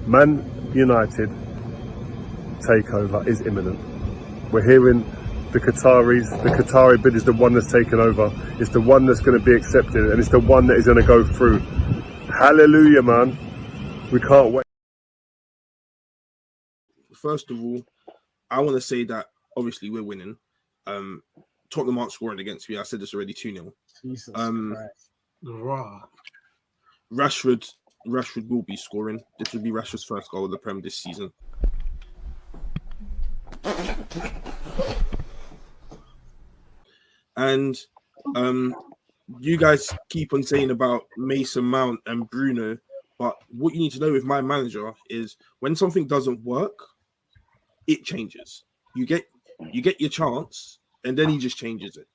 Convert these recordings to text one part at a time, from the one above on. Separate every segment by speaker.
Speaker 1: Man United takeover is imminent. We're hearing the Qatari bid is the one that's taken over. It's the one that's going to be accepted, and it's the one that is going to go through. Hallelujah, man. We can't wait.
Speaker 2: First of all, I want to say that obviously we're winning. Tottenham aren't scoring against me. I said this already 2-0.
Speaker 3: Jesus Christ.
Speaker 2: Rashford will be scoring. This will be Rashford's first goal of the Prem this season. And you guys keep on saying about Mason Mount and Bruno, but what you need to know with my manager is when something doesn't work, it changes. You get your chance, and then he just changes it.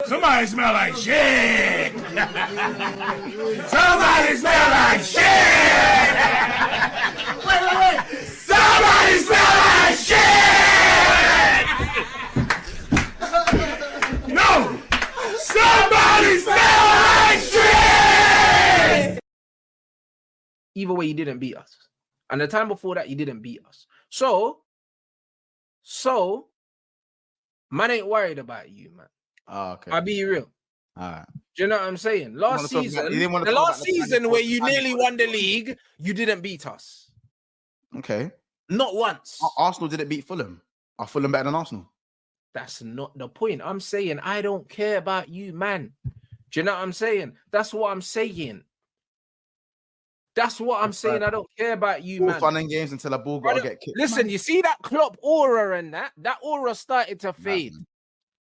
Speaker 4: Somebody smell like shit. Somebody smell like shit. Wait. Somebody smell like shit. No. Somebody smell like shit.
Speaker 5: Either way, you didn't beat us. And the time before that, you didn't beat us. So, man ain't worried about you, man.
Speaker 3: Oh, okay.
Speaker 5: I'll be real.
Speaker 3: All right.
Speaker 5: Do you know what I'm saying? Last season where you nearly won the league, you didn't beat us.
Speaker 3: Okay.
Speaker 5: Not once.
Speaker 3: Arsenal didn't beat Fulham. Are Fulham better than Arsenal?
Speaker 5: That's not the point. I'm saying I don't care about you, man. Do you know what I'm saying? That's what I'm saying. That's what I'm saying. I don't care about you, man.
Speaker 3: Fun and games until a ball got to get kicked.
Speaker 5: Listen, you see that Klopp aura and that aura started to fade.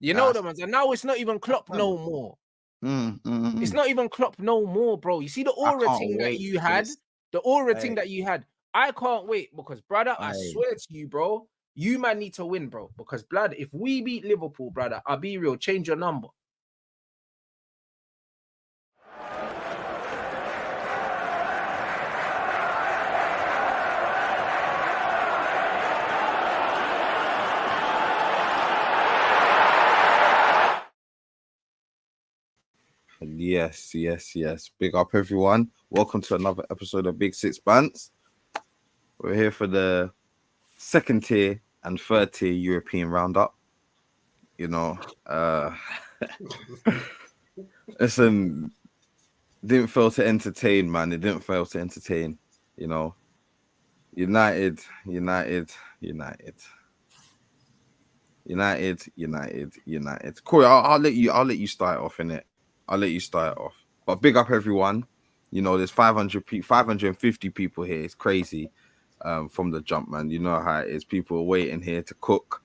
Speaker 5: You know the ones, and now it's not even Klopp no more. It's not even Klopp no more, bro. You see the aura thing that you had, thing that you had. I can't wait because, brother, I swear to you, bro, you man need to win, bro. Because, blood, if we beat Liverpool, brother, I'll be real, change your number.
Speaker 6: Yes. Big up, everyone. Welcome to another episode of Big Six Bants. We're here for the second tier and third tier European roundup. You know, listen, didn't fail to entertain, man. It didn't fail to entertain. You know, United. Corey, I'll let you start off in it. I'll let you start off. But big up everyone. You know, there's 550 people here. It's crazy from the jump, man. You know how it is. People are waiting here to cook.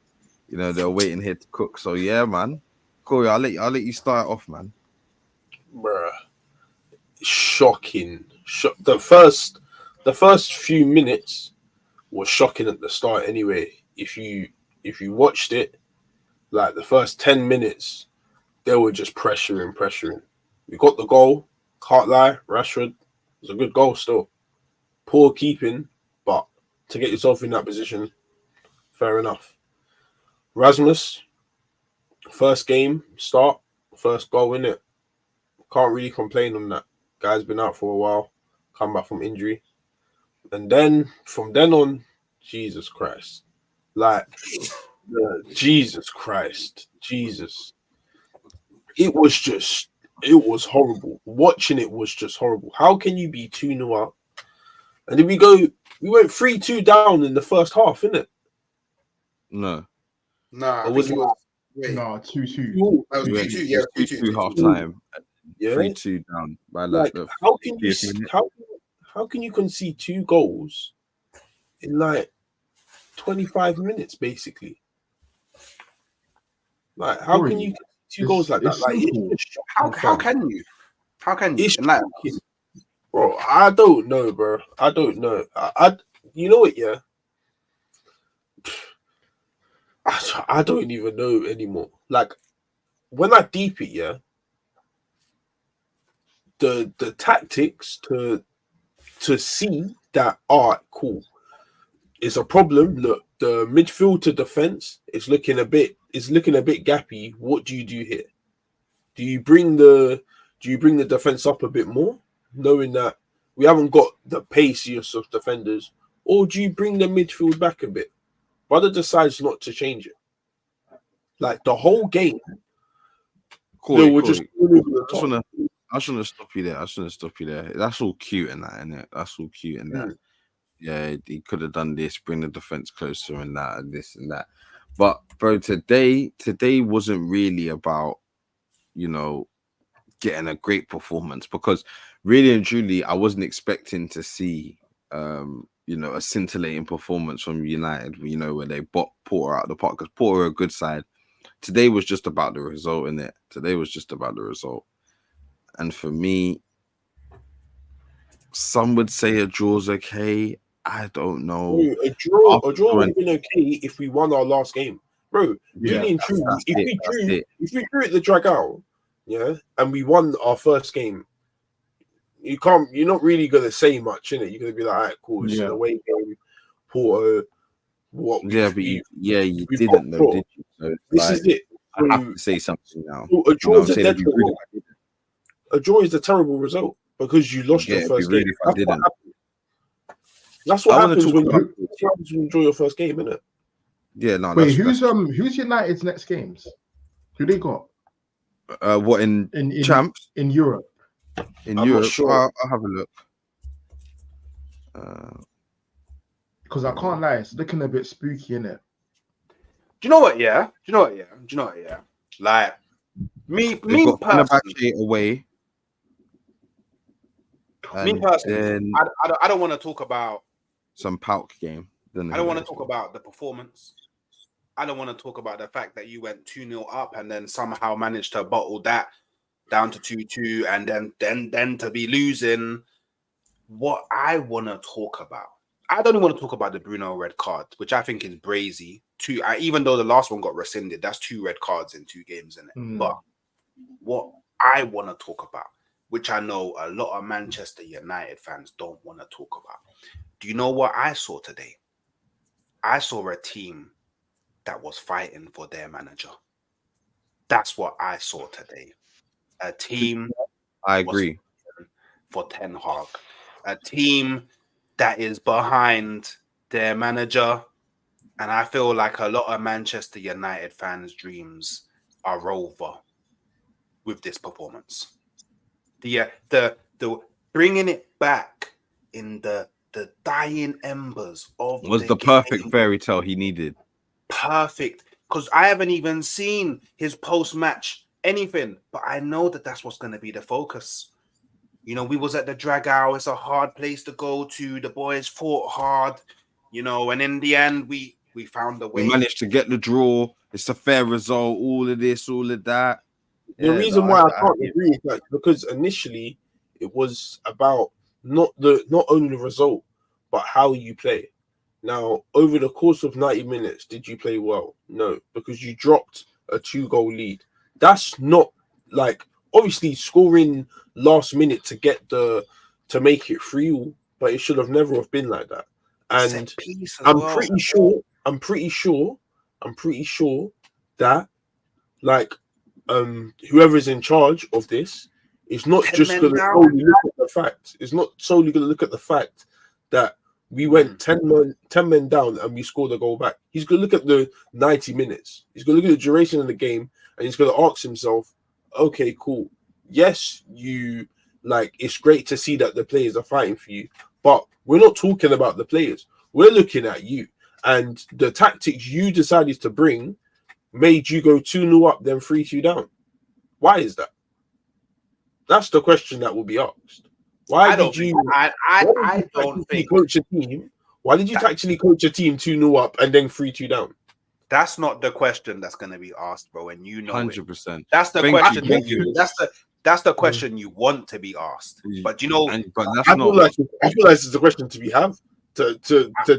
Speaker 6: You know, they're waiting here to cook. So yeah, man. Corey, I'll let you start off, man.
Speaker 2: Bruh. Shocking. The first few minutes was shocking at the start anyway. If you watched it, like the first 10 minutes, they were just pressuring. We got the goal. Can't lie. Rashford was a good goal still. Poor keeping, but to get yourself in that position, fair enough. Rasmus, first game, start, first goal in it. Can't really complain on that. Guy's been out for a while, come back from injury. And then, from then on, Jesus Christ. Like, Jesus Christ. Jesus. It was horrible. Watching it was just horrible. How can you be 2-0 up? And then we went 3-2 down in the first half, innit?
Speaker 6: No.
Speaker 7: Nah,
Speaker 2: or was it?
Speaker 7: No,
Speaker 3: 2-2.
Speaker 7: That was 2-2. Yeah,
Speaker 6: 2-2 half time.
Speaker 2: Yeah.
Speaker 6: 3-2 down by
Speaker 2: Like, how can you concede 2 goals in like 25 minutes, basically? Like, how can you? 2 goals like that. Like,
Speaker 7: how can you? How can you?
Speaker 2: Like, bro, I don't know, bro. I don't know. I you know what? Yeah, I don't even know anymore. Like, when I deep it, yeah, the tactics to see that, all right, cool, it's a problem. Look, the midfield to defense is looking a bit gappy. What do you do here? Do you bring the Do you bring the defense up a bit more, knowing that we haven't got the paciest of defenders, or do you bring the midfield back a bit? Brother decides not to change it. Like the whole game,
Speaker 6: Corey,
Speaker 2: they were just all over the top.
Speaker 6: I shouldn't stop you there. That's all cute and that, innit? That's all cute and that. Yeah, he could have done this, bring the defense closer and that, and this and that. But bro, today wasn't really about, you know, getting a great performance, because really and truly, I wasn't expecting to see, you know, a scintillating performance from United. You know, where they bought Porto out of the park, because Porto are a good side. Today was just about the result, innit? Today was just about the result. And for me, some would say a draw's okay. I don't know.
Speaker 2: Bro, a draw would have been okay if we won our last game, bro. Really and truly, if we drew it the drag out, yeah, and we won our first game, you're not really gonna say much, innit? You're gonna be like, all right, cool, it's an away game, Porto.
Speaker 6: You didn't know, did you? So
Speaker 2: this is it.
Speaker 6: I have to say something now.
Speaker 2: So a draw is a dead result. A draw is a terrible result because you lost your first game. That's what happens when you enjoy your first game, innit?
Speaker 3: Yeah, no. Wait, who's United's next games? Who they got?
Speaker 6: What in champs
Speaker 3: in Europe?
Speaker 6: In Europe, sure. I'll have a look.
Speaker 3: Because I can't lie, it's looking a bit spooky, innit?
Speaker 7: Do you know what? Yeah. Like me personally,
Speaker 6: away.
Speaker 7: Me personally, I don't want to talk about
Speaker 6: some Pauk game.
Speaker 7: I don't want to talk about the performance. I don't want to talk about the fact that you went 2-0 up and then somehow managed to bottle that down to 2-2 and then to be losing. What I want to talk about, I don't even want to talk about the Bruno red card, which I think is brazy. Even though the last one got rescinded, that's 2 red cards in 2 games, in it. But what I want to talk about, which I know a lot of Manchester United fans don't want to talk about. Do you know what I saw today? I saw a team that was fighting for their manager. That's what I saw today. A team.
Speaker 6: I agree.
Speaker 7: For Ten Hag. A team that is behind their manager. And I feel like a lot of Manchester United fans' dreams are over with this performance. The bringing it back in the dying embers of
Speaker 6: was the perfect fairy tale he needed.
Speaker 7: Perfect, because I haven't even seen his post-match anything, but I know that that's what's going to be the focus. You know, we was at the drag out. It's a hard place to go to. The boys fought hard, you know, and in the end, we found a way.
Speaker 6: We managed to get the draw. It's a fair result. All of this, all of that.
Speaker 2: The reason why I can't agree with that, because initially it was about not only the result, but how you play. Now, over the course of 90 minutes, did you play well? No, because you dropped a 2-goal lead. That's not like, obviously scoring last minute to make it 3-3, but it should have never have been like that. And I'm pretty sure that like whoever's in charge of this is not just going to solely look at the fact. It's not solely going to look at the fact that we went 10 men down and we scored a goal back. He's going to look at the 90 minutes. He's going to look at the duration of the game, and he's going to ask himself, okay, cool. Yes, it's great to see that the players are fighting for you, but we're not talking about the players. We're looking at you. And the tactics you decided to bring made you go 2-0 up, then 3-2 down. Why is that? That's the question that will be asked. Why did you coach a team? Why did you actually coach a team 2-0 up and then 3-2 down?
Speaker 7: That's not the question that's going to be asked, bro. And you know,
Speaker 6: 100%.
Speaker 7: That's the question. That's the question you want to be asked. But you know,
Speaker 2: but that's I feel like it's a question to be have to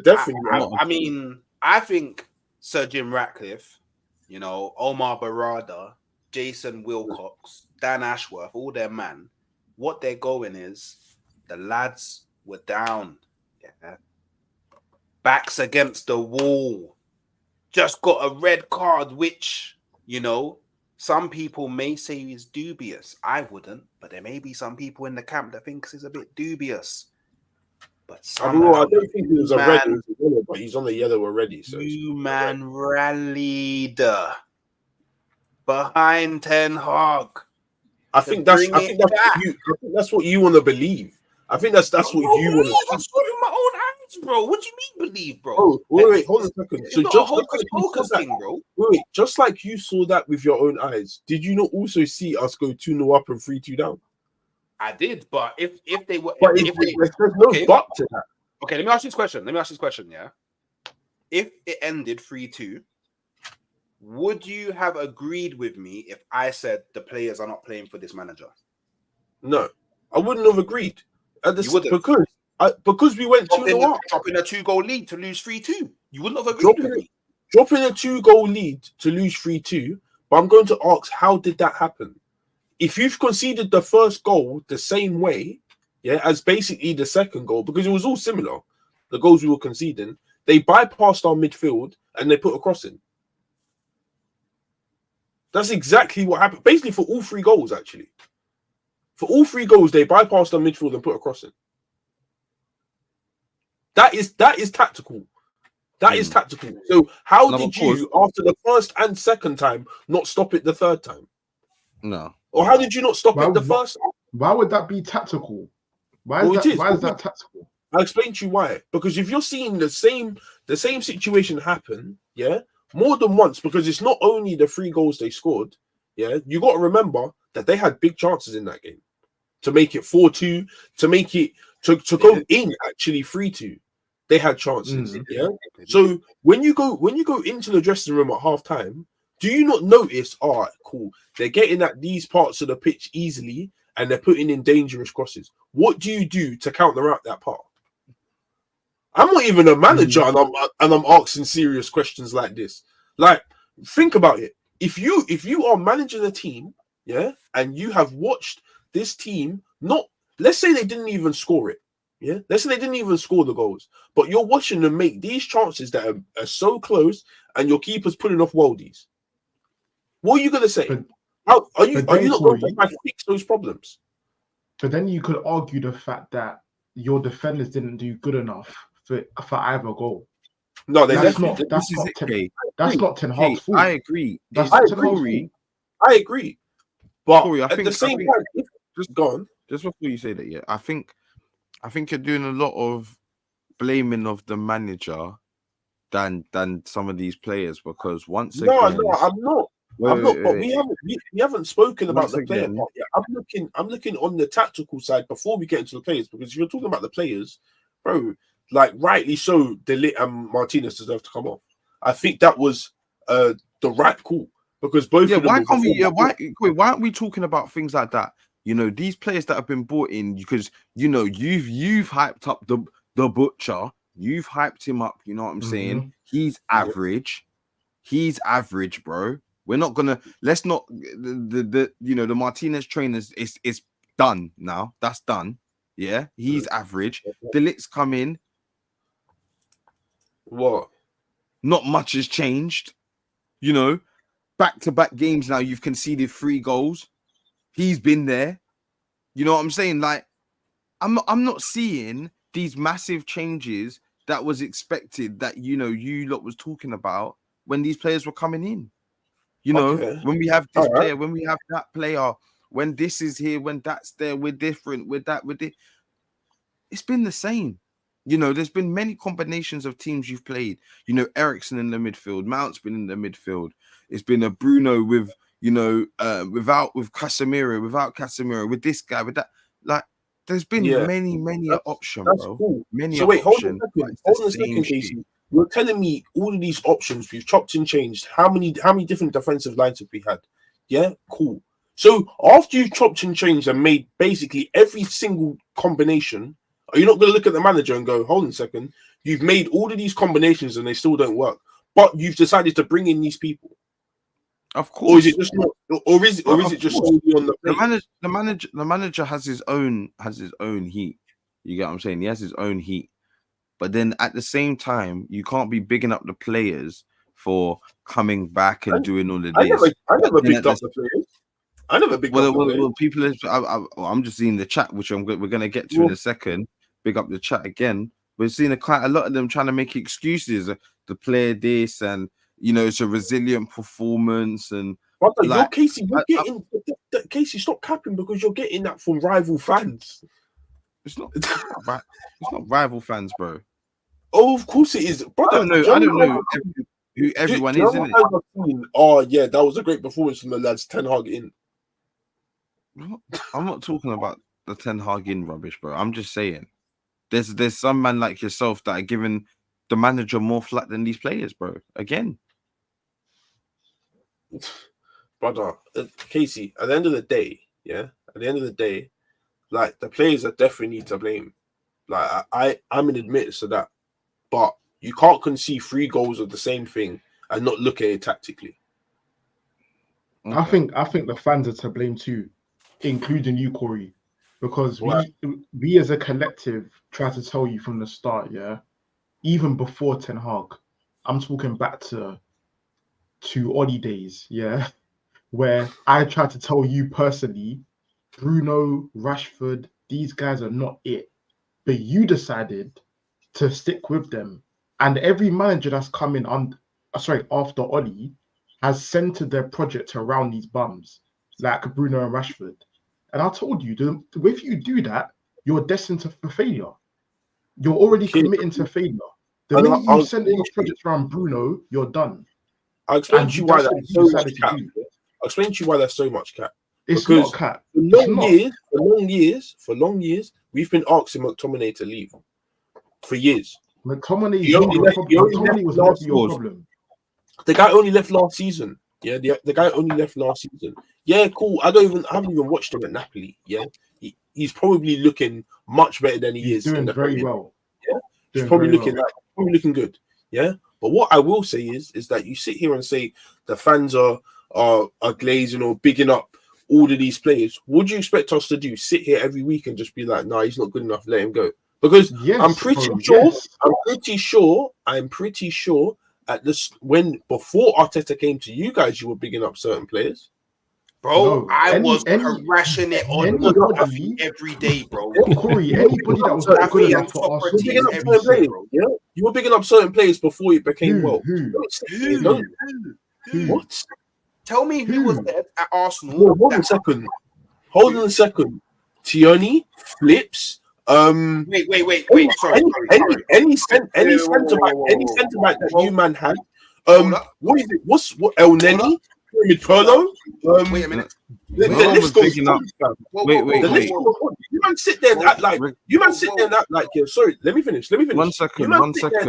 Speaker 2: definitely.
Speaker 7: I mean, I think Sir Jim Ratcliffe, you know, Omar Barada, Jason Wilcox, Dan Ashworth, all their man, what they're going is the lads were down, backs against the wall, just got a red card, which, you know, some people may say he's dubious. I wouldn't, but there may be some people in the camp that thinks he's a bit dubious. But
Speaker 2: I don't think he was a red, but he's on the yellow already. So
Speaker 7: rallied behind Ten Hag.
Speaker 2: I think that's what you want to believe. I think that's what you want to.
Speaker 7: I saw it in my own eyes, bro. What do you mean believe, bro?
Speaker 2: Oh, wait, hold on a second. So
Speaker 7: just focus thing, bro.
Speaker 2: Wait, just like you saw that with your own eyes, did you not also see us go 2-0 up and 3-2 down?
Speaker 7: I did, but if they were,
Speaker 2: there's no but to that.
Speaker 7: Okay, let me ask you this question. Yeah, if it ended 3-2, would you have agreed with me if I said the players are not playing for this manager?
Speaker 2: No, I wouldn't have agreed. Because we went 2-0 up.
Speaker 7: Dropping a 2-goal lead to lose 3-2. You wouldn't have agreed with me.
Speaker 2: Dropping a 2-goal lead to lose 3-2, but I'm going to ask, how did that happen? If you've conceded the first goal the same way, yeah, as basically the second goal, because it was all similar, the goals we were conceding, they bypassed our midfield and they put a cross in. That's exactly what happened. Basically, for all 3 goals, actually. For all 3 goals, they bypassed our midfield and put a cross in. That is tactical. That is tactical. So how did you, after the first and second time, not stop it the third time?
Speaker 6: No.
Speaker 2: Or how did you not stop it the first time?
Speaker 3: Why would that be tactical? Why is that tactical?
Speaker 2: I'll explain to you why. Because if you're seeing the same situation happen, yeah, more than once, because it's not only the 3 goals they scored, yeah, you got to remember that they had big chances in that game to make it 4-2, to make it to go in actually 3-2. They had chances, yeah. So when you go into the dressing room at half time, do you not notice? All right, cool. They're getting at these parts of the pitch easily, and they're putting in dangerous crosses. What do you do to counteract that part? I'm not even a manager, and I'm asking serious questions like this. Like, think about it. If you are managing a team, yeah, and you have watched this team, let's say they didn't even score it, yeah, let's say they didn't even score the goals, but you're watching them make these chances that are so close, and your keeper's pulling off worldies. What are you gonna say? Are you not going to try to fix those problems?
Speaker 3: But then you could argue the fact that your defenders didn't do good enough for either goal.
Speaker 2: No,
Speaker 3: that's not Ten Hag's fault.
Speaker 6: I agree.
Speaker 2: I agree. But Corey, at the same time,
Speaker 6: just go on. Just before you say that, yeah, I think you're doing a lot of blaming of the manager than some of these players, because once again,
Speaker 2: I'm not. But we haven't spoken about the player part yet. I'm looking on the tactical side before we get into the players, because if you're talking about the players, bro, like rightly so, De Ligt and Martinez deserve to come off. I think that was the right call, because both of them.
Speaker 6: Why aren't we talking about things like that? You know, these players that have been brought in, because you know you've hyped up the butcher, you've hyped him up. You know what I'm saying? He's average. He's average, bro. We're not gonna. Let's not. The Martinez train is done now. That's done. Yeah, he's average. De Ligt's come in.
Speaker 2: What?
Speaker 6: Not much has changed. You know, back-to-back games now. You've conceded 3 goals. He's been there. You know what I'm saying? Like, I'm not seeing these massive changes that was expected. That you lot was talking about when these players were coming in. You know, when we have this player, when we have that player, when this is here, when that's there, we're different. With that, it's been the same. You know, there's been many combinations of teams you've played. You know, Eriksen in the midfield, Mount's been in the midfield. It's been a Bruno with, without Casemiro, without Casemiro, with this guy, with that. Like, there's been many options, bro.
Speaker 2: Cool.
Speaker 6: Many
Speaker 2: so wait,
Speaker 6: options.
Speaker 2: Hold on a second, Casey. You're telling me all of these options we've chopped and changed. How many different defensive lines have we had? Yeah, cool. So after you've chopped and changed and made basically every single combination, are you not going to look at the manager and go, hold on a second, you've made all of these combinations and they still don't work, but you've decided to bring in these people?
Speaker 6: Of course.
Speaker 2: Or is it just not? Or is it just solely on
Speaker 6: the manager has his own heat. You get what I'm saying? He has his own heat. But then at the same time, you can't be bigging up the players for coming back and doing all of this.
Speaker 2: I never picked up the players. I never picked up the players.
Speaker 6: Well, people, I'm just seeing the chat, which we're going to get to in a second. Big up the chat again. We're seeing quite a lot of them trying to make excuses to play this, and it's a resilient performance. And
Speaker 2: Brother, Casey, Casey, stop capping, because you're getting that from rival fans.
Speaker 6: It's not rival fans, bro.
Speaker 2: Oh, of course it is, brother.
Speaker 6: I don't know who everyone is, isn't it?
Speaker 2: Oh yeah, that was a great performance from the lads. Ten Hag in.
Speaker 6: I'm not talking about the Ten Hag in rubbish, bro. I'm just saying there's some man like yourself that are giving the manager more flack than these players, bro. Again,
Speaker 2: brother, Casey. At the end of the day, like, the players are definitely to blame. Like, I'm an admitter to that, but you can't concede 3 goals of the same thing and not look at it tactically.
Speaker 3: Okay. I think the fans are to blame too, including you, Corey, because we as a collective try to tell you from the start, even before Ten Hag, I'm talking back to Ollie days, where I tried to tell you personally, Bruno, Rashford, these guys are not it, but you decided to stick with them, and every manager that's come in after Ollie has centered their project around these bums like Bruno and Rashford. And I told you, if you do that, you're destined for failure. You're already committing to failure. The minute you center your project around Bruno, you're done.
Speaker 2: I'll explain to you why that's so much cap. I'll explain to you why that's so much cap.
Speaker 3: It's
Speaker 2: because
Speaker 3: not cap.
Speaker 2: For long years, we've been asking McTominay to leave for years.
Speaker 3: McTominay was not your problem.
Speaker 2: The guy only left last season. Yeah, the guy only left last season. Yeah, cool. I haven't even watched him at Napoli. Yeah, he's probably looking much better than he is.
Speaker 3: Doing very well.
Speaker 2: Yeah, he's probably looking good. Yeah, but what I will say is that you sit here and say the fans are glazing or bigging up all of these players. What do you expect us to do? Sit here every week and just be like, nah, he's not good enough, let him go? Because I'm pretty sure at this, before Arteta came to you guys, you were bigging up certain players.
Speaker 7: Bro, I was crashing it on every day, bro.
Speaker 3: Corey, anybody that was good enough for Arsenal,
Speaker 2: you were bigging up certain players before it became well.
Speaker 7: Who?
Speaker 2: What?
Speaker 7: Tell me who was there at Arsenal.
Speaker 2: No, hold on a second. Tierney, Flips.
Speaker 7: Wait. Sorry.
Speaker 2: Any centre back that you man had. What is it? What El Neni? Porto?
Speaker 7: Wait a minute.
Speaker 2: The list goes on. Wait. You man sit there and act like. Sorry, let me finish.
Speaker 6: 1 second.
Speaker 2: You man sit there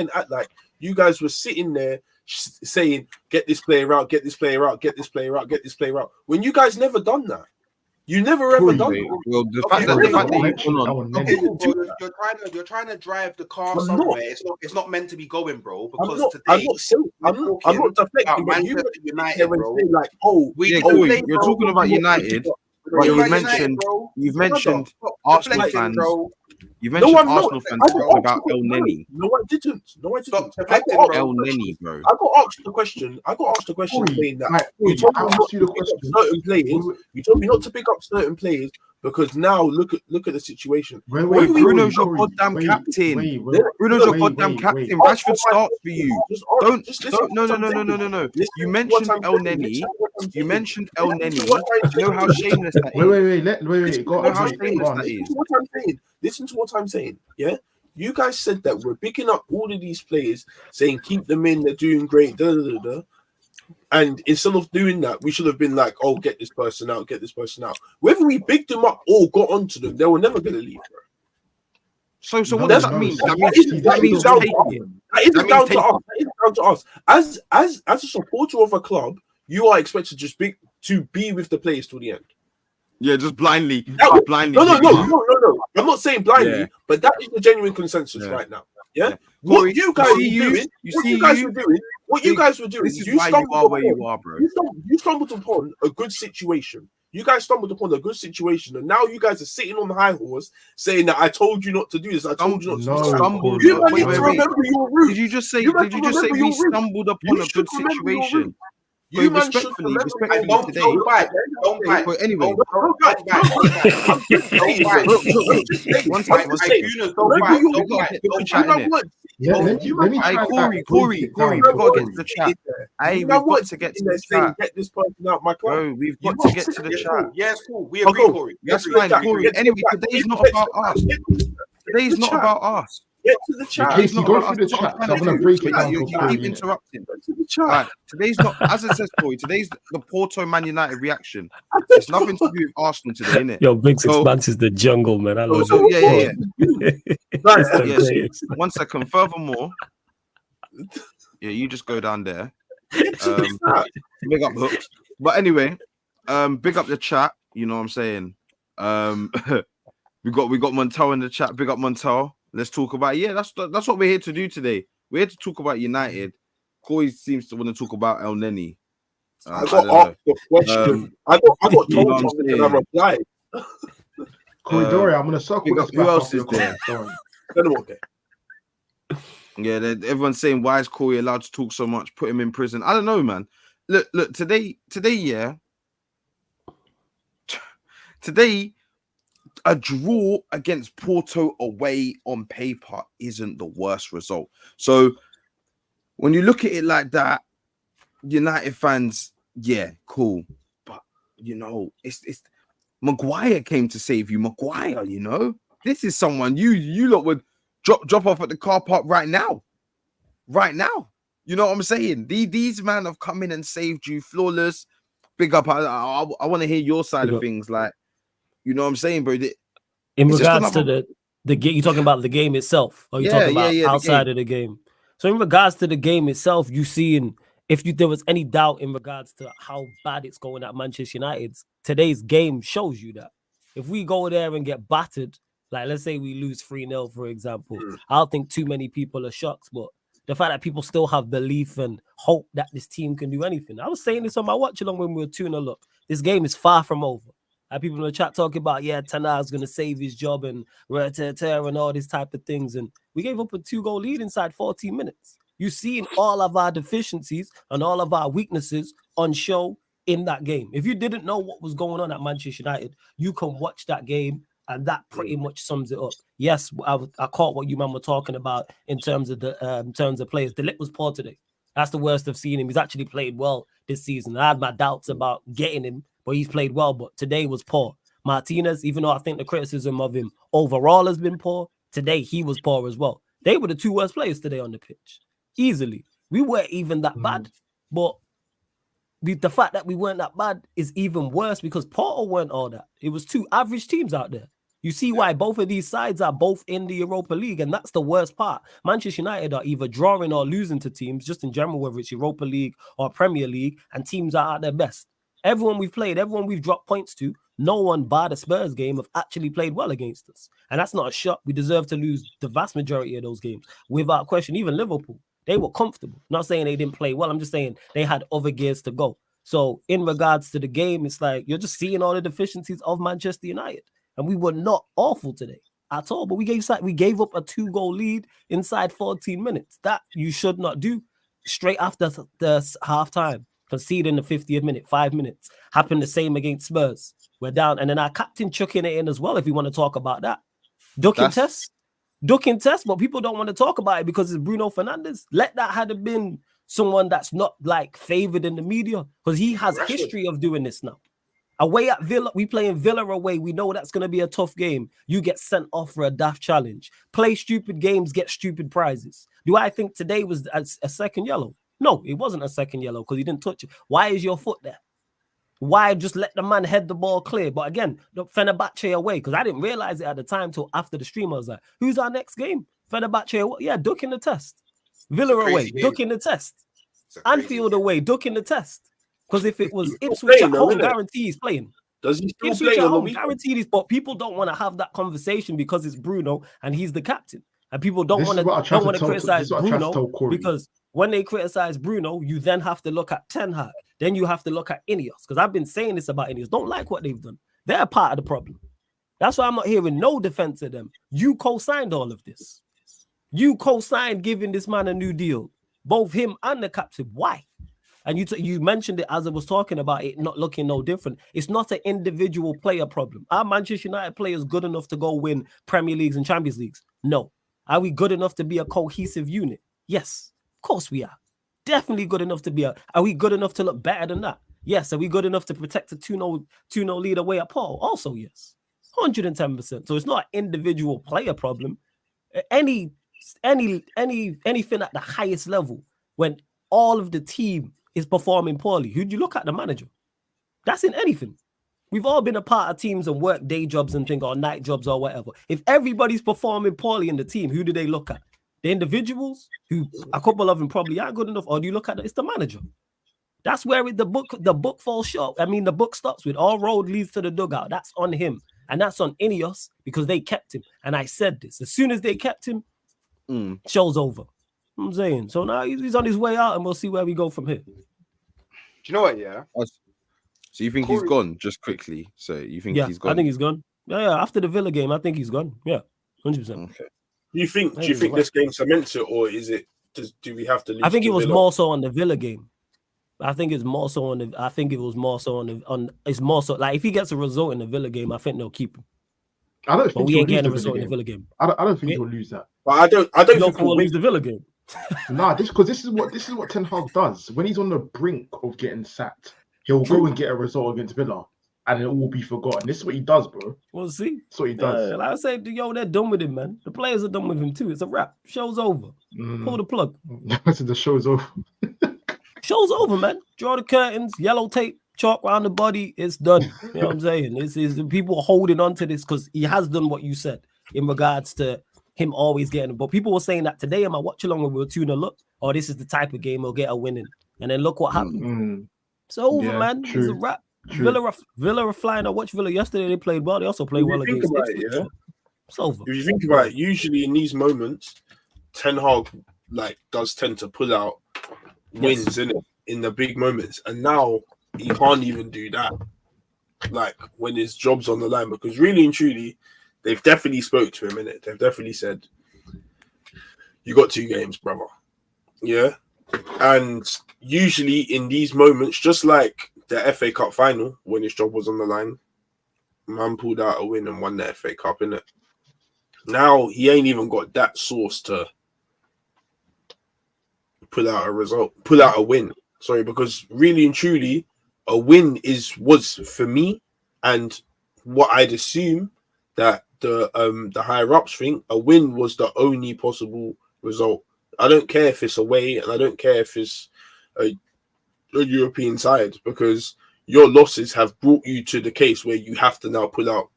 Speaker 2: and act like you guys were sitting there saying, get this player out, when you guys never done that. You never ever done that.
Speaker 6: Well, the fact that
Speaker 7: you're trying to drive the car somewhere. It's not meant to be going, bro. Because I'm
Speaker 2: not deflecting.
Speaker 7: Manchester United, bro.
Speaker 2: Like,
Speaker 6: you're talking about United. But you've mentioned Arsenal fans.
Speaker 7: Bro.
Speaker 6: You mentioned Arsenal fans talking about El Neni.
Speaker 2: No, I didn't.
Speaker 6: El Neni, bro.
Speaker 2: I got asked the question. Saying that you told me not to pick up certain players. You told me not to pick up certain players because now look at the situation.
Speaker 6: Bruno's your goddamn captain. Bruno's your goddamn captain. Rashford starts for you. No. You mentioned El Neni. You mentioned El Neni. You know how shameless that is.
Speaker 3: Wait. Go on.
Speaker 6: How shameless that is.
Speaker 2: Listen to what I'm saying. Yeah, you guys said that we're picking up all of these players, saying keep them in, they're doing great. And instead of doing that, we should have been like, oh, get this person out. Whether we bigged them up or got onto them, they were never going to leave, bro.
Speaker 6: So what does that mean? That means
Speaker 2: down to us. As a supporter of a club, you are expected to be with the players till the end.
Speaker 6: Yeah, just blindly.
Speaker 2: No. I'm not saying blindly, but that is the genuine consensus right now. Yeah. What you guys were doing.
Speaker 6: This is why you are where you are, bro.
Speaker 2: You stumbled upon a good situation. You guys stumbled upon a good situation, and now you guys are sitting on the high horse saying that I told you not to do this. I told you not to do this.
Speaker 6: Stumbled.
Speaker 2: You man
Speaker 6: Wait,
Speaker 2: need to remember your roots.
Speaker 6: Did you just say we stumbled upon a good situation?
Speaker 2: You man should remember.
Speaker 7: Don't fight. Don't fight.
Speaker 6: But anyway,
Speaker 7: Don't fight.
Speaker 6: one second.
Speaker 3: Let me try
Speaker 6: Corey, we've got to get to the chat. Hey, we've got to get to the chat.
Speaker 2: Get this person out my club.
Speaker 6: Bro, we've got to get to the chat.
Speaker 7: Yes, cool. We agree, Corey.
Speaker 6: That's fine, Corey. Anyway, today's not about us. Today's not about us.
Speaker 2: Get to the chat.
Speaker 3: Casey, go through the chat. I'm gonna break it down.
Speaker 6: You keep interrupting. Right, today's not, as it says, Corey. Today's the Porto Man United reaction. It's nothing to do with Arsenal today, innit?
Speaker 8: Yo, Big Six Banks is the jungle, man. I love
Speaker 6: yeah.
Speaker 8: it.
Speaker 6: One second. Furthermore, yeah, you just go down there. Big up hooks. But anyway, big up the chat. You know what I'm saying? we got Montel in the chat. Big up Montel. Let's talk about that's what we're here to do today. We're here to talk about United. Corey seems to want to talk about El Neni.
Speaker 2: I got asked the question. I got told something and I replied.
Speaker 3: Corey, I'm gonna circle this.
Speaker 6: Who else is there? Yeah, everyone's saying, why is Corey allowed to talk so much? Put him in prison. I don't know, man. Look, today, yeah. Today, a draw against Porto away on paper isn't the worst result. So when you look at it like that, United fans, yeah, cool. But it's Maguire came to save you. Maguire, this is someone you lot would drop off at the car park right now. Right now. You know what I'm saying? These men have come in and saved you flawless. Big up. I want to hear your side of things. Like, you know what I'm saying, bro?
Speaker 8: In regards to the game, you're talking about the game itself, or you're talking about outside of the game. So in regards to the game itself, you seeing if there was any doubt in regards to how bad it's going at Manchester United, today's game shows you that. If we go there and get battered, like let's say we lose 3-0, for example, I don't think too many people are shocked, but the fact that people still have belief and hope that this team can do anything. I was saying this on my watch along when we were 2-0 up. This game is far from over. People in the chat talking about, Tanah's going to save his job and and all these type of things. And we gave up a 2-goal lead inside 14 minutes. You've seen all of our deficiencies and all of our weaknesses on show in that game. If you didn't know what was going on at Manchester United, you can watch that game and that pretty much sums it up. Yes, I caught what you man were talking about in terms of players. De Ligt was poor today. That's the worst I've seen him. He's actually played well this season. I had my doubts about getting him, but he's played well. But today was poor. Martinez, even though I think the criticism of him overall has been poor, today he was poor as well. They were the two worst players today on the pitch. Easily. We weren't even that bad. But the fact that we weren't that bad is even worse because Porto weren't all that. It was two average teams out there. You see why both of these sides are both in the Europa League, and that's the worst part. Manchester United are either drawing or losing to teams, just in general, whether it's Europa League or Premier League, and teams are at their best. Everyone we've played, everyone we've dropped points to, no one bar the Spurs game have actually played well against us. And that's not a shot. We deserve to lose the vast majority of those games. Without question, even Liverpool, they were comfortable. Not saying they didn't play well. I'm just saying they had other gears to go. So in regards to the game, it's like you're just seeing all the deficiencies of Manchester United. And we were not awful today at all. But we gave up a 2-goal lead inside 14 minutes. That you should not do straight after the half-time. Conceding the 50th minute, 5 minutes. Happened the same against Spurs. We're down. And then our captain chucking it in as well, if you want to talk about that. Ducking test, but people don't want to talk about it because it's Bruno Fernandes. Let that have been someone that's not like favored in the media because he has history of doing this now. Away at Villa, we playing Villa away. We know that's going to be a tough game. You get sent off for a daft challenge. Play stupid games, get stupid prizes. Do I think today was a second yellow? No, it wasn't a second yellow because he didn't touch it. Why is your foot there? Why just let the man head the ball clear? But again, Fenerbahce away because I didn't realize it at the time till after the stream. I was like, who's our next game? Fenerbahce away. Yeah, duck in the test. Villa away, duck in the test. Anfield away, duck in the test. Because if it was Ipswich at home, guarantee he's playing.
Speaker 2: Does he still
Speaker 6: Ipswich
Speaker 2: play
Speaker 6: at home, guarantee he's. But people don't want to have that conversation because it's Bruno and he's the captain, and people don't want to criticize Bruno because
Speaker 8: when they criticize Bruno, you then have to look at Ten Hag. Then you have to look at INEOS, because I've been saying this about INEOS. Don't like what they've done. They're part of the problem. That's why I'm not hearing no defense of them. You co-signed all of this. You co-signed giving this man a new deal, both him and the captain. Why? And you mentioned it as I was talking about it not looking no different. It's not an individual player problem. Are Manchester United players good enough to go win Premier Leagues and Champions Leagues? No. Are we good enough to be a cohesive unit? Yes, of course we are. Definitely good enough to be are we good enough to look better than that? Yes. Are we good enough to protect a 2-0 lead away at Paul? Also, yes. 110%. So it's not an individual player problem. Anything at the highest level, when all of the team is performing poorly, who'd you look at? The manager. That's in anything. We've all been a part of teams and work day jobs and things, or night jobs or whatever. If everybody's performing poorly in the team, who do they look at? The individuals, who a couple of them probably aren't good enough, or do you look at it's the manager? That's where the book falls short. I mean, the book stops with all road leads to the dugout. That's on him. And that's on INEOS, because they kept him. And I said this. As soon as they kept him, show's over. I'm saying. So now he's on his way out, and we'll see where we go from here.
Speaker 7: Do you know what? Yeah.
Speaker 6: So you think he's gone? Just quickly. So you think he's gone?
Speaker 8: I think he's gone. Yeah. After the Villa game, I think he's gone. Yeah, 100%.
Speaker 6: Okay.
Speaker 2: Do you think this game cements it, or is it? Do we have to lose?
Speaker 8: I think it was more so on the Villa game. I think it's more so on the. I think it was more so on. It's more so like if he gets a result in the Villa game, I think they'll keep him.
Speaker 3: I don't think.
Speaker 8: But we ain't getting a result in the Villa game.
Speaker 3: I don't think he'll lose that.
Speaker 2: But I don't think
Speaker 8: we'll lose the Villa game.
Speaker 3: Nah, this is what Ten Hag does. When he's on the brink of getting sacked, he'll go and get a result against Villa, and it will be forgotten. This is what he does, bro.
Speaker 8: We'll see.
Speaker 3: That's what he does.
Speaker 8: Like I say, they're done with him, man. The players are done with him too. It's a wrap. Show's over. Pull the plug.
Speaker 3: The show's over.
Speaker 8: Show's over, man. Draw the curtains, yellow tape, chalk around the body. It's done. You know what I'm saying? This is people holding on to this because he has done what you said in regards to him always getting it. But people were saying that today in my watch along when we were 2-0 up, oh, this is the type of game he'll get a winning. And then look what happened. It's over, man. True. It's a wrap. Villa are flying. I watched Villa yesterday. They played well. They also played well against it. It's over.
Speaker 2: If you think about it, usually in these moments, Ten Hag does tend to pull out wins in the big moments, and now he can't even do that. Like when his job's on the line, because really and truly, they've definitely spoke to him, innit? They've definitely said, "You got 2 games, brother." Yeah, and usually in these moments, just like the FA Cup final when his job was on the line, man pulled out a win and won the FA Cup, innit? Now he ain't even got that source to pull out a win. Sorry, because really and truly, a win was for me, and what I'd assume that the higher ups think a win was the only possible result. I don't care if it's away, and I don't care if it's a European side, because your losses have brought you to the case where you have to now pull out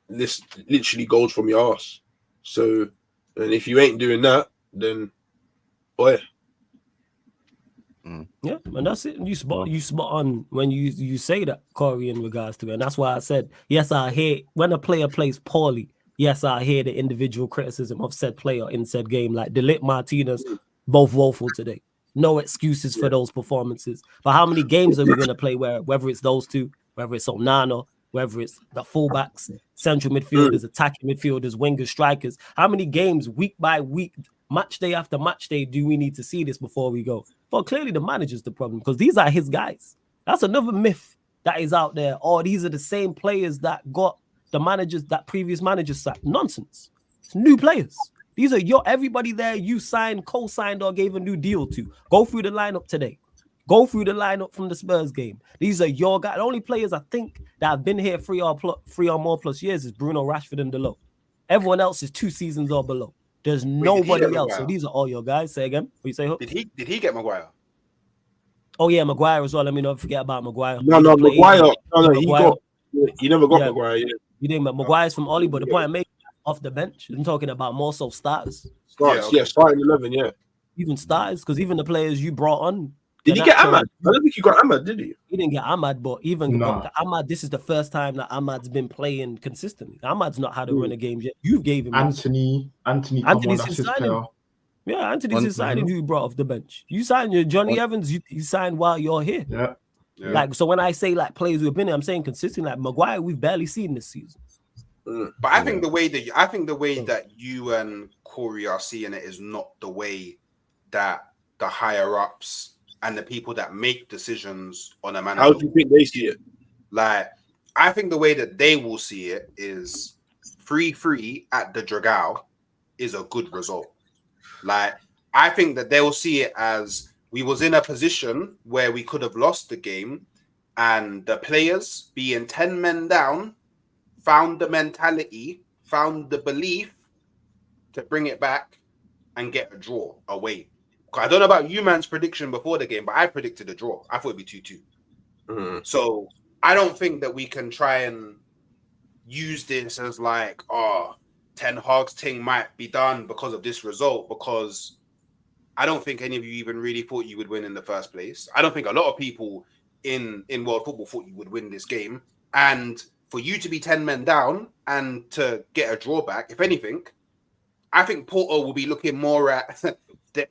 Speaker 2: this literally goals from your ass. So, and if you ain't doing that, then boy.
Speaker 8: Yeah, and that's it. You spot on when you say that, Corey, in regards to it. And that's why I said, yes, I hear when a player plays poorly, yes, I hear the individual criticism of said player in said game, like De Ligt, Martinez, both woeful today. No excuses for those performances. But how many games are we going to play whether it's those two, whether it's Onana, whether it's the fullbacks, central midfielders, attacking midfielders, wingers, strikers? How many games week by week, match day after match day, do we need to see this before we go? Well, clearly the manager's the problem, because these are his guys. That's another myth that is out there. Oh, these are the same players that got the managers, that previous managers sacked. Nonsense. It's new players. These are everybody there you signed, co-signed, or gave a new deal to. Go through the lineup today. Go through the lineup from the Spurs game. These are your guys. The only players I think that have been here 3 or more plus years is Bruno, Rashford, and Delo. Everyone else is 2 seasons or below. There's nobody else. So these are all your guys. Say again. What you say, Hook?
Speaker 7: Did he get Maguire?
Speaker 8: Oh yeah, Maguire as well. Let me not forget about Maguire.
Speaker 2: No, Maguire. He never got Maguire. Yeah.
Speaker 8: You didn't, but Maguire's from Oli. But the point I'm making, off the bench, I'm talking about more so starters.
Speaker 2: Starting 11, yeah.
Speaker 8: Even starters, because even the players you brought on.
Speaker 2: Did he get Ahmad? I don't think he got Ahmad, did he?
Speaker 8: He didn't get Ahmad, but even Ahmad, this is the first time that Ahmad's been playing consistently. Ahmad's not had a run of games yet. You gave him
Speaker 3: Anthony's his player.
Speaker 8: Yeah, Anthony's his signing who you brought off the bench. You signed your Johnny Evans, you signed while you're here.
Speaker 3: Yeah.
Speaker 8: Like, so when I say like players who've been here, I'm saying consistent. Like Maguire, we've barely seen this season.
Speaker 7: But I think the way that you and Corey are seeing it is not the way that the higher ups and the people that make decisions on a manager.
Speaker 2: How do you think they see it?
Speaker 7: Like, I think the way that they will see it is 3-3 at the Dragao is a good result. Like, I think that they will see it as we was in a position where we could have lost the game, and the players being 10 men down found the mentality, found the belief to bring it back and get a draw away. I don't know about you man's prediction before the game, but I predicted a draw. I thought it'd be 2-2. So I don't think that we can try and use this as like, oh, Ten Hag's thing might be done because of this result, because I don't think any of you even really thought you would win in the first place. I don't think a lot of people in world football thought you would win this game. And for you to be 10 men down and to get a drawback, if anything, I think Porto will be looking more at their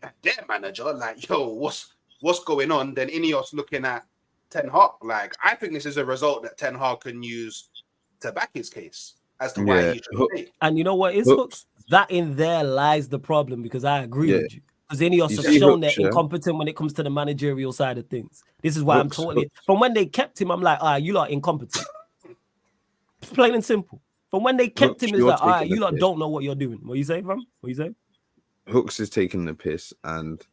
Speaker 7: manager, like, yo, what's going on, than INEOS looking at Ten Hag. Like, I think this is a result that Ten Hag can use to back his case as to why he should stay.
Speaker 8: And you know what is Hooks? That in there lies the problem, because I agree with you. Because INEOS have shown they're incompetent when it comes to the managerial side of things. This is why I'm totally... From when they kept him, I'm like, you lot incompetent. It's plain and simple. From when they kept him, it's like, you lot don't know what you're doing. What you say, fam? What you say?
Speaker 6: Hooks is taking the piss, and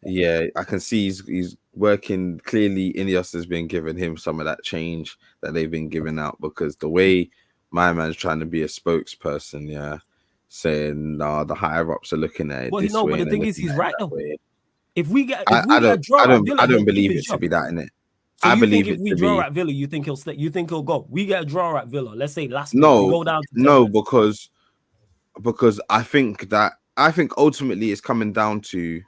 Speaker 6: yeah, I can see he's working. Clearly, INEOS has been giving him some of that change that they've been giving out, because the way my man's trying to be a spokesperson, saying the higher ups are looking at it.
Speaker 8: Well,
Speaker 6: this way,
Speaker 8: but the thing is, he's right though. If we get,
Speaker 6: I don't believe it to be that, innit?
Speaker 8: So
Speaker 6: I
Speaker 8: you
Speaker 6: believe
Speaker 8: think if we draw at Villa, you think he'll stay? You think he'll go? We get a draw at Villa. Let's say last week, we go down to
Speaker 6: because I think ultimately it's coming down to,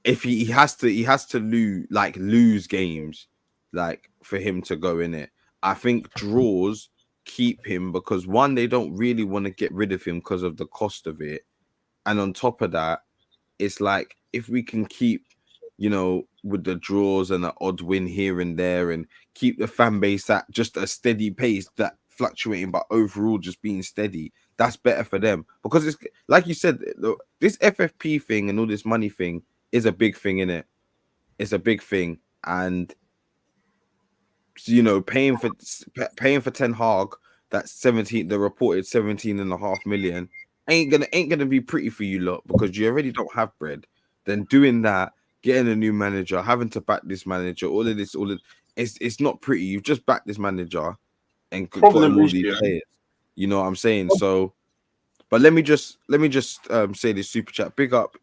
Speaker 6: if he has to lose games, like, for him to go in it. I think draws keep him, because one, they don't really want to get rid of him because of the cost of it, and on top of that, it's like, if we can keep, with the draws and an odd win here and there, and keep the fan base at just a steady pace, that fluctuating, but overall just being steady, that's better for them. Because it's like you said, this FFP thing and all this money thing is a big thing, innit? It's a big thing, and paying for Ten Hag, that's 17, the reported 17.5 million, ain't gonna be pretty for you lot, because you already don't have bread. Then doing that, getting a new manager, having to back this manager, it's not pretty. You've just backed this manager and got all these players. You know what I'm saying? So, but let me just say this super chat. Big up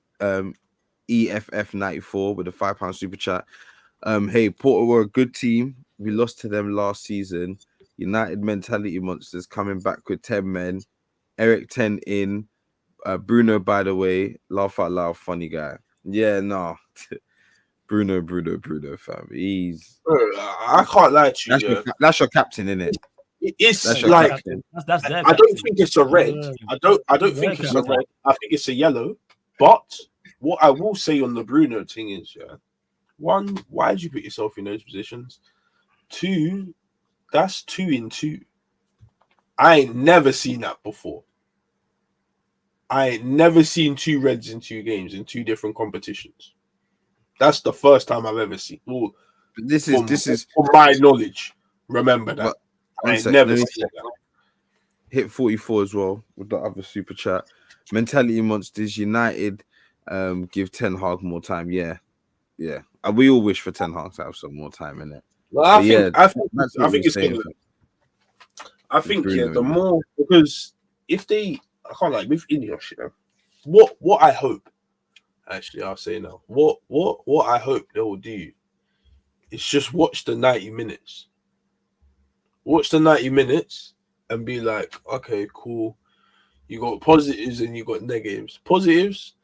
Speaker 6: EFF94 with a £5 super chat. Hey, Porto were a good team. We lost to them last season. United mentality monsters coming back with 10 men. Eric 10 in. Bruno, by the way, laugh out loud, funny guy. Yeah, no. Bruno, fam.
Speaker 2: I can't lie to you.
Speaker 6: That's your captain, isn't it?
Speaker 2: It's like
Speaker 8: captain. That's their
Speaker 2: I don't think it's a red. I don't think it's a red. I think it's a yellow. But what I will say on the Bruno thing is, one, why did you put yourself in those positions? Two, that's 2 in 2. I ain't never seen that before. I ain't never seen 2 reds in 2 games in 2 different competitions. That's the first time I've ever seen. Well,
Speaker 6: this is
Speaker 2: from my knowledge. Remember that. I ain't never seen that.
Speaker 6: Hit 44 as well with the other super chat. Mentality monsters United. Give Ten Hag more time. Yeah. And we all wish for Ten Hag to have some more time in it.
Speaker 2: Well, I think it's gonna. I think the more, because if they, I can't like with INEOS, what I hope, actually, I'll say now, what I hope they will do is just watch the 90 minutes. Watch the 90 minutes and be like, okay, cool. You got positives and you got negatives. Positives,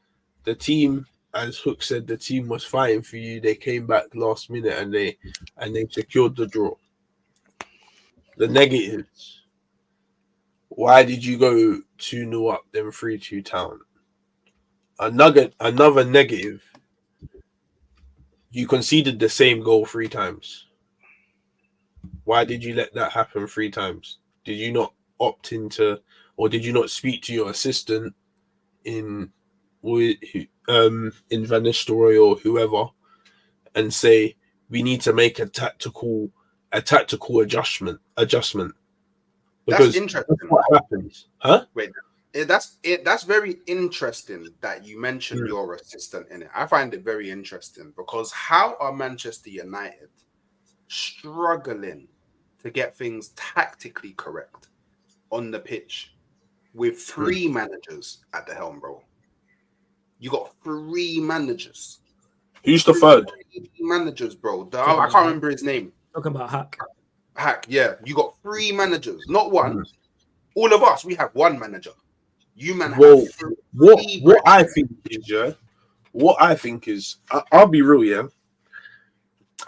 Speaker 2: the team, as Hook said, the team was fighting for you. They came back last minute and they secured the draw. The negatives, why did you go 2-0 up, then 3-2 down? Another negative. You conceded the same goal 3 times. Why did you let that happen 3 times? Did you not opt into, or did you not speak to your assistant in Van Nistelrooy or whoever, and say we need to make a tactical adjustment? Because
Speaker 7: That's interesting.
Speaker 2: that's what happens, huh?
Speaker 7: Wait, that's very interesting that you mentioned your assistant in it. I find it very interesting because how are Manchester United struggling to get things tactically correct on the pitch with 3 managers at the helm, bro? You got 3 managers.
Speaker 2: Who's the third?
Speaker 7: 3 managers, bro. I can't remember his name.
Speaker 8: Talking about HAG.
Speaker 7: HAG, yeah. You got 3 managers, not one. All of us, we have 1 manager. You man have 3.
Speaker 2: What I think is, I'll be real, yeah.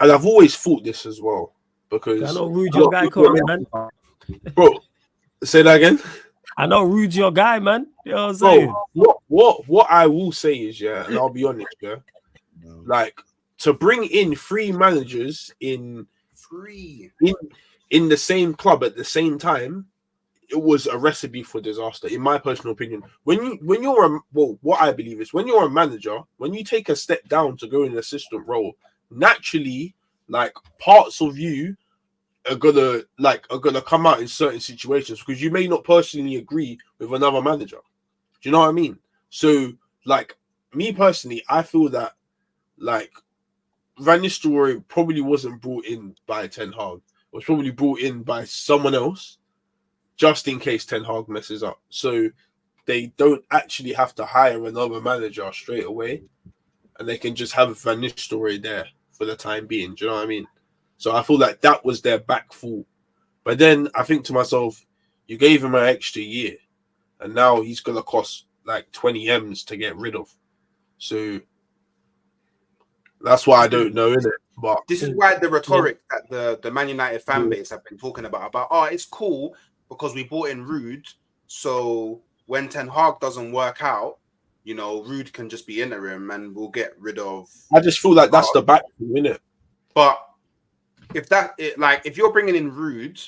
Speaker 2: And I've always thought this as well, because
Speaker 8: I know Rude your guy, man.
Speaker 2: Bro, say that again.
Speaker 8: I know Rude your guy, man. You know what I'm saying?
Speaker 2: What I will say is, yeah, and I'll be honest, yeah, like to bring in 3 managers in the same club at the same time, it was a recipe for disaster, in my personal opinion. What I believe is, when you're a manager, when you take a step down to go in an assistant role, naturally, like parts of you are gonna come out in certain situations because you may not personally agree with another manager. Do you know what I mean? So, like, me personally, I feel that like Van Nistelrooy probably wasn't brought in by Ten Hag. It was probably brought in by someone else, just in case Ten Hag messes up. So they don't actually have to hire another manager straight away, and they can just have Van Nistelrooy there for the time being. Do you know what I mean? So I feel like that was their back foot. But then I think to myself, you gave him an extra year, and now he's going to cost like 20 M's to get rid of. So that's why I don't know, innit? But
Speaker 7: this is why the rhetoric that the Man United fan base have been talking about, oh, it's cool because we bought in Rude, so when Ten Hag doesn't work out, you know, Rude can just be interim and we'll get rid of.
Speaker 2: I just feel like that's the back foot, innit?
Speaker 7: But if you're bringing in Rude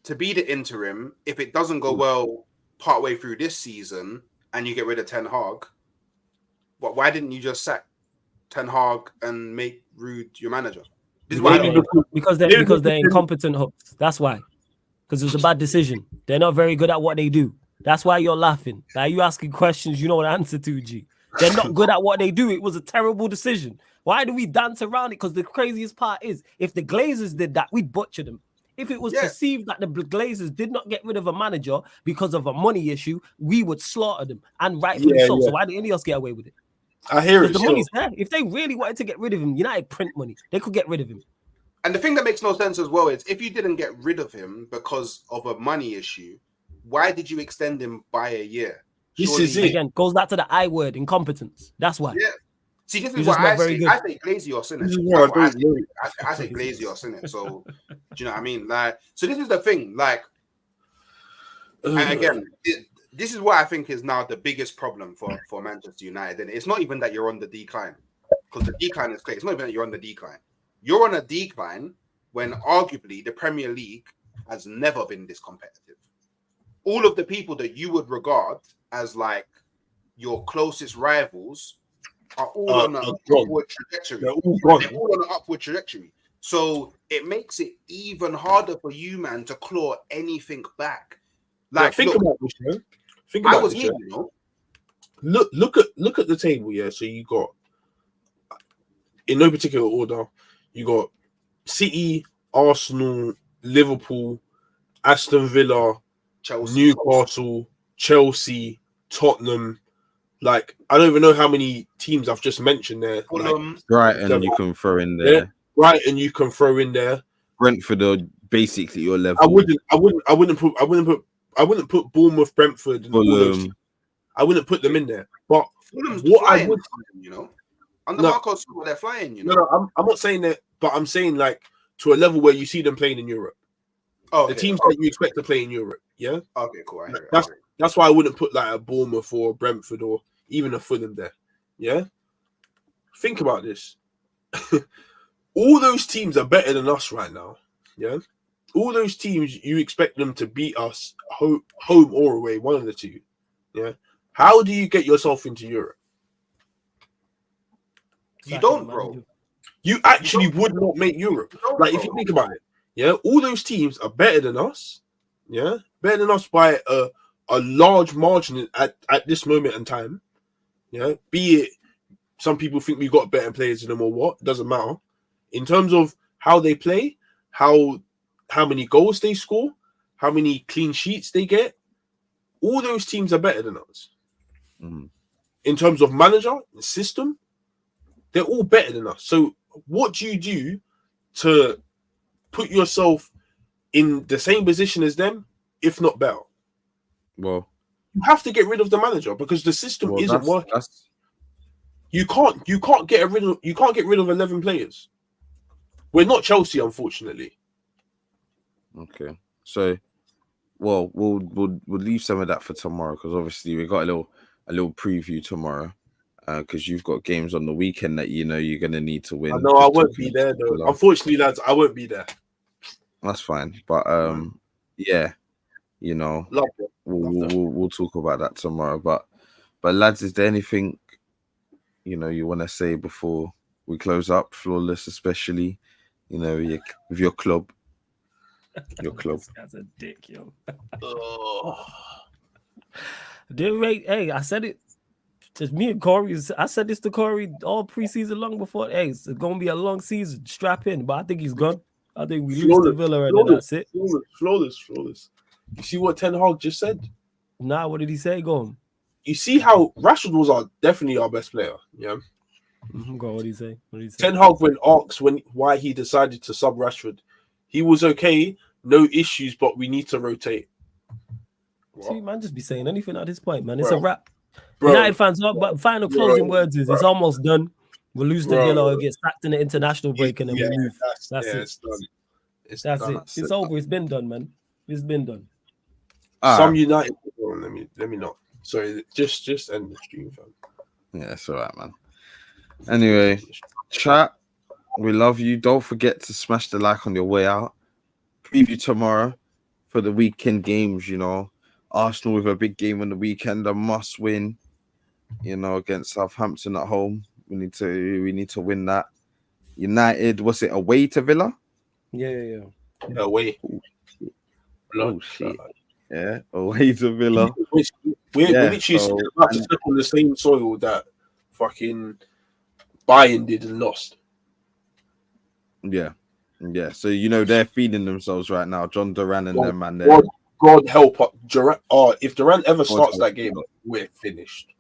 Speaker 7: to be the interim, if it doesn't go well partway through this season and you get rid of Ten Hag, why didn't you just sack Ten Hag and make Rude your manager? This is why
Speaker 8: because they're incompetent hooks. That's why. Because it was a bad decision. They're not very good at what they do. That's why you're laughing. Now you asking questions you know the answer to, G. They're not good at what they do. It was a terrible decision. Why do we dance around it? Because the craziest part is, if the Glazers did that, we'd butcher them. If it was perceived that the Glazers did not get rid of a manager because of a money issue, we would slaughter them, and rightfully so. So why did INEOS get away with it?
Speaker 2: I hear it.
Speaker 8: The money's there. If they really wanted to get rid of him, United print money. They could get rid of him.
Speaker 7: And the thing that makes no sense as well is, if you didn't get rid of him because of a money issue, why did you extend him by a year?
Speaker 8: This is it. Again, goes back to the I word, incompetence. That's why.
Speaker 7: Yeah. See, this is what I say. I say Glazios, innit? I say Glazios, innit? So, do you know what I mean? Like, so this is the thing. Like, and again, this is what I think is now the biggest problem for Manchester United. And it's not even that you're on the decline, because the decline is clear. It's not even that you're on the decline. You're on a decline when arguably the Premier League has never been this competitive. All of the people that you would regard as like your closest rivals are all on an upward trajectory. They're all on an upward trajectory. So it makes it even harder for you, man, to claw anything back. Like,
Speaker 2: think about this, man. Think about this, you know. Look at the table, yeah. So you got, in no particular order, you got City, Arsenal, Liverpool, Aston Villa, Chelsea, Newcastle, Chelsea, Tottenham. Like, I don't even know how many teams I've just mentioned there.
Speaker 6: Brighton, you can throw in there.
Speaker 2: Yeah, Brighton, you can throw in there.
Speaker 6: Brentford are basically your level.
Speaker 2: I wouldn't put Bournemouth, Brentford, and all those. I wouldn't put them in there. But
Speaker 7: Fulham's what I would, you know, under Marco Silva, they're flying. You know,
Speaker 2: no, I'm not saying that, but I'm saying like to a level where you see them playing in Europe. Oh, the teams that you expect to play in Europe. Yeah.
Speaker 7: Okay, cool.
Speaker 2: That's why I wouldn't put like a Bournemouth or Brentford or even a Fulham there. Yeah, think about this. All those teams are better than us right now. Yeah, all those teams you expect them to beat us home or away, one of the two. Yeah, how do you get yourself into Europe?
Speaker 7: You don't, bro.
Speaker 2: You actually would not make Europe. Like, if you think about it, yeah, all those teams are better than us. Yeah, better than us by a large margin at this moment in time. Yeah, be it some people think we've got better players than them or what, doesn't matter. In terms of how they play, how many goals they score, how many clean sheets they get, all those teams are better than us. In terms of manager and system, they're all better than us. So what do you do to put yourself in the same position as them, if not better?
Speaker 6: Well,
Speaker 2: you have to get rid of the manager because the system isn't working. You can't get rid of 11 players. We're not Chelsea, unfortunately.
Speaker 6: Okay, so well, we'll leave some of that for tomorrow because obviously we got a little preview tomorrow. Because you've got games on the weekend that you know you're gonna need to win.
Speaker 2: I know I won't be there though. Unfortunately, lads, I won't be there.
Speaker 6: That's fine, but yeah, you know, we'll talk about that tomorrow. But lads, is there anything you know you want to say before we close up? Flawless, especially, you know, with your club. Your club.
Speaker 8: This guy's a dick, yo. Hey, I said it. Just me and Corey, I said this to Corey all preseason long before. Hey, it's going to be a long season. Strap in, but I think he's gone. I think we lose to Villa and then that's it.
Speaker 2: Flawless. You see what Ten Hag just said?
Speaker 8: Nah, what did he say? Go on.
Speaker 2: You see how Rashford was definitely our best player. Yeah.
Speaker 8: Go on, what did he say?
Speaker 2: Ten Hag, when asked why he decided to sub Rashford, he was okay, no issues, but we need to rotate.
Speaker 8: See, man, just be saying anything at this point, man. It's a wrap. United fans, but final closing words is it's almost done. We'll lose to Villa or get sacked in the international break and then we move. That's it.
Speaker 2: It's done.
Speaker 8: That's it. It's over. It's been done, man. It's been done.
Speaker 2: Some United. Let me not. Sorry, just end the stream, fam.
Speaker 6: Yeah, it's all right, man. Anyway, chat. We love you. Don't forget to smash the like on your way out. Preview tomorrow for the weekend games. You know, Arsenal with a big game on the weekend, a must win. You know, against Southampton at home. We need to win that. United, was it away to Villa?
Speaker 8: Yeah.
Speaker 2: Away.
Speaker 6: Oh shit. Yeah, away to Villa.
Speaker 2: We're literally about to step on the same soil that fucking Bayern did and lost.
Speaker 6: Yeah. So you know they're feeding themselves right now. John Duran and them, man.
Speaker 2: God help us. If Duran ever starts that game, we're finished.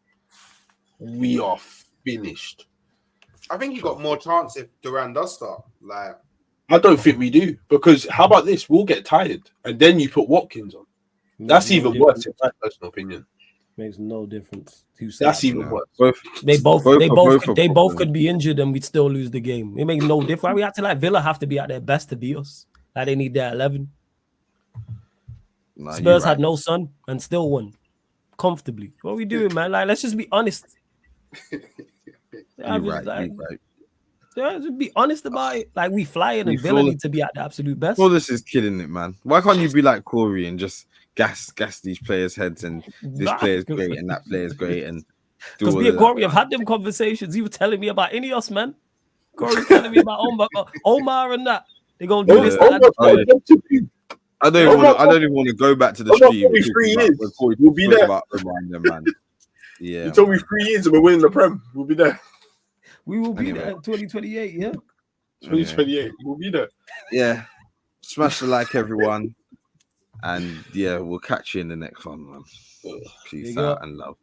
Speaker 2: We are finished.
Speaker 7: I think you got more chance if Duran does start. Like,
Speaker 2: I don't think we do because how about this? We'll get tired and then you put Watkins on. That's even worse, in my personal opinion.
Speaker 8: Makes no difference.
Speaker 2: That's even worse.
Speaker 8: They both could be injured and we'd still lose the game. It makes no difference. Why we have to Villa have to be at their best to beat us? Like they need their 11. Spurs had no son and still won comfortably. What are we doing, man? Like, let's just be honest. Just be honest about it. Like we flying and Villa need to be at the absolute best.
Speaker 6: Well, this is killing it, man. Why can't you be like Corey and just gas these players' heads and this player's great and that player's great and
Speaker 8: because me and Corey have had them conversations. He was telling me about INEOS, man. Corey's telling me about Omar and that. They're gonna do this.
Speaker 6: I don't even want to go back to the stream.
Speaker 2: 3 years. We'll be there.
Speaker 6: Them, man. Yeah.
Speaker 2: You told me 3 years and we're winning the Prem. We'll be there.
Speaker 8: We will be there in 2028, yeah.
Speaker 2: 2028, we'll be there.
Speaker 6: Yeah. Smash the like, everyone. And yeah, we'll catch you in the next one, man. Peace out and love.